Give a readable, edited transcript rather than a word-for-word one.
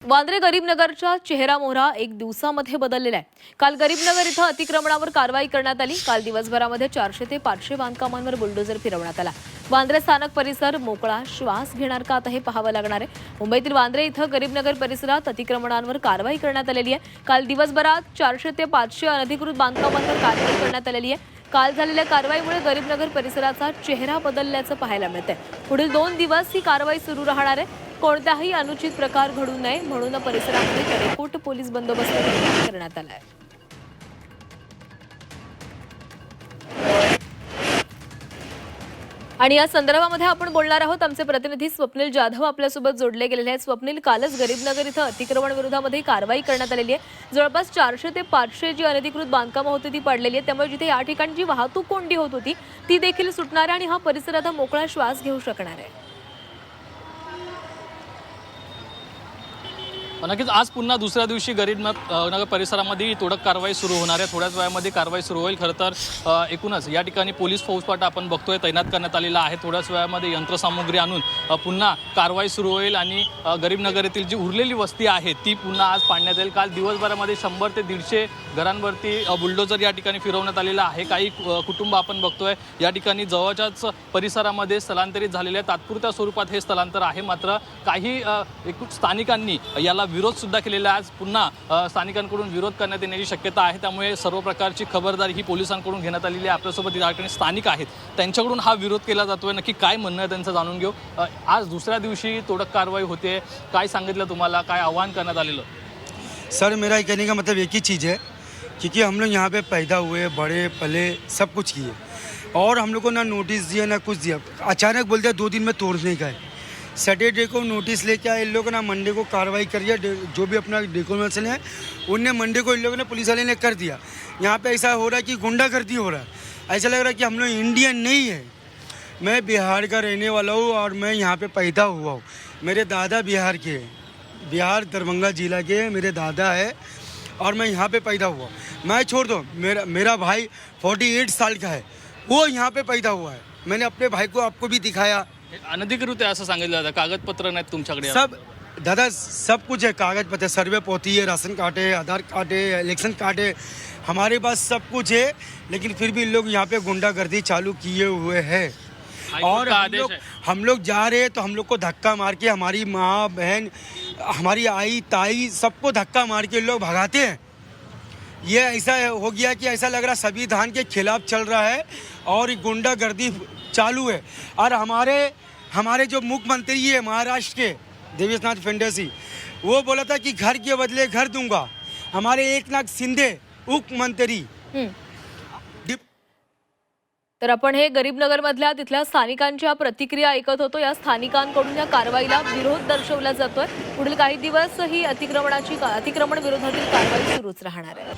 वांद्रे गरीबनगरचा चेहरा मोहरा एक दिवसामध्ये बदललेला आहे। काल गरीबनगर इथं अतिक्रमणावर कारवाई करण्यात आली। काल दिवसभरामध्ये 400 ते 500 बांधकामांवर बुलडोजर फिरवण्यात आला। वांद्रे स्थानक परिसर मोकळा श्वास घेणार का आता हे पाहावं लागणार आहे। मुंबईतील वांद्रे इथं गरीबनगर परिसरात अतिक्रमणांवर कारवाई करण्यात आलेली आहे। काल दिवसभरात 400 ते 500 अनधिकृत बांधकामांवर कारवाई करण्यात आलेली आहे। काल झालेल्या कारवाईमुळे गरीबनगर परिसराचा चेहरा बदलल्याचं पाहायला मिळतंय। पुढील 2 दिवस ही कारवाई सुरू राहणार आहे। कोणताही अनुचित प्रकार घडू नये म्हणून परिसरामध्ये कडेकोट पोलीस बंदोबस्त करण्यात आला आहे। आणि या संदर्भामध्ये आपण बोलणार आहोत। आमचे प्रतिनिधी स्वप्नील जाधव आपल्यासोबत जोडले गेलेले आहेत। स्वप्नील, कालच गरीबनगर इथं अतिक्रमण विरोधामध्ये कारवाई करण्यात आलेली आहे। जवळपास 400 ते 500 जी अनधिकृत बांधकामं होती ती पाडलेली आहेत। त्यामुळे जिथे या ठिकाणी जी वाहतूक कोंडी होत होती ती देखील सुटणार आहे आणि हा परिसर आता मोकळा श्वास घेऊ शकणार आहे। नक्कीच आज पुन्हा दुसऱ्या दिवशी गरीबनगर परिसरामध्ये तोडक कारवाई सुरू होणार आहे। थोड्याच वेळामध्ये कारवाई सुरू होईल। खरं तर एकूणच या ठिकाणी पोलीस फौजफाटा आपण बघतोय तैनात करण्यात आलेला आहे। थोड्याच वेळामध्ये यंत्रसामुग्री आणून पुन्हा कारवाई सुरू होईल आणि गरीबनगर येथील जी उरलेली वस्ती आहे ती पुन्हा आज पाडण्यात येईल। काल दिवसभरामध्ये 100 ते 150 घरांवरती बुलडोजर या ठिकाणी फिरवण्यात आलेला आहे। काही कुटुंब आपण बघतोय या ठिकाणी जवळच्याच परिसरामध्ये स्थलांतरित झालेले तात्पुरत्या स्वरूपात हे स्थलांतर आहे। मात्र काही स्थानिकांनी याला विरोध सुद्धा केलेला आहे। आज पुन्हा स्थानिकांकडून विरोध करण्यात येण्याची शक्यता आहे। त्यामुळे सर्व प्रकारची खबरदारी ही पोलिसांकडून घेण्यात आलेली आहे। आपल्यासोबत या ठिकाणी स्थानिक आहेत, त्यांच्याकडून हा विरोध केला जातोय। नक्की काय म्हणणं आहे त्यांचं जाणून घेऊ। आज दुसऱ्या दिवशी तोडक कारवाई होते, काय सांगितलं तुम्हाला, काय आवाहन करण्यात आलेलं? सर, मेरा कहने का मतलब एक ही चीज़ है, क्योंकि हम लोग यहाँ पे पैदा हुए, बड़े पले, सब कुछ किए और हम लोग को ना नोटिस दिया ना कुछ दिया। अचानक बोलते हैं 2 दिन में तोड़ने का है। सैटरडे को नोटिस लेके आए इन लोगों ने, मंडे को कार्रवाई कर दिया। जो भी अपना डॉक्यूमेंट्स हैं उनने मंडे को इन लोगों ने, पुलिस वाले ने कर दिया। यहाँ पे ऐसा हो रहा है कि गुंडागर्दी हो रहा है। ऐसा लग रहा है कि हम लोग इंडियन नहीं है। मैं बिहार का रहने वाला हूँ और मैं यहाँ पे पैदा हुआ हूँ। मेरे दादा बिहार के हैं, बिहार दरभंगा जिला के मेरे दादा है और मैं यहाँ पे पैदा हुआ। मैं छोड़ दो, मेरा भाई 48 साल का है, वो यहाँ पे पैदा हुआ है। मैंने अपने भाई को आपको भी दिखाया। अनधिकृत आहे असं सांगितलं जातं, कागदपत्र नाहीत तुमच्याकडे? सब दादा सब कुछ है, कागज पत्र, सर्वे पोती है, राशन कार्ड है, आधार कार्ड है, इलेक्शन कार्ड है, हमारे पास सब कुछ है। लेकिन फिर भी लोग यहाँ पे गुंडागर्दी चालू किए हुए हैं और हम लोग जा रहे हैं तो हम लोग को धक्का मार के, हमारी माँ बहन, हमारी आई ताई, सबको धक्का मार के लोग भगाते हैं। ये ऐसा हो गया कि ऐसा लग रहा संविधान के खिलाफ चल रहा है और गुंडागर्दी चालू है। और हमारे जो मुख्यमंत्री है महाराष्ट्र के देवेशनाथ फडणवीस, वो बोला था कि घर के बदले घर दूंगा। हमारे एकनाथ शिंदे मुख्यमंत्री। तर आपण हे गरीबनगर मधल्या तिथल्या स्थानिकांच्या प्रतिक्रिया ऐकत होतो। या स्थानिकांकडून या कारवाईला विरोध दर्शवला जातोय। पुढील काही दिवस ही अतिक्रमण विरोधातील कारवाई सुरूच राहणार आहे।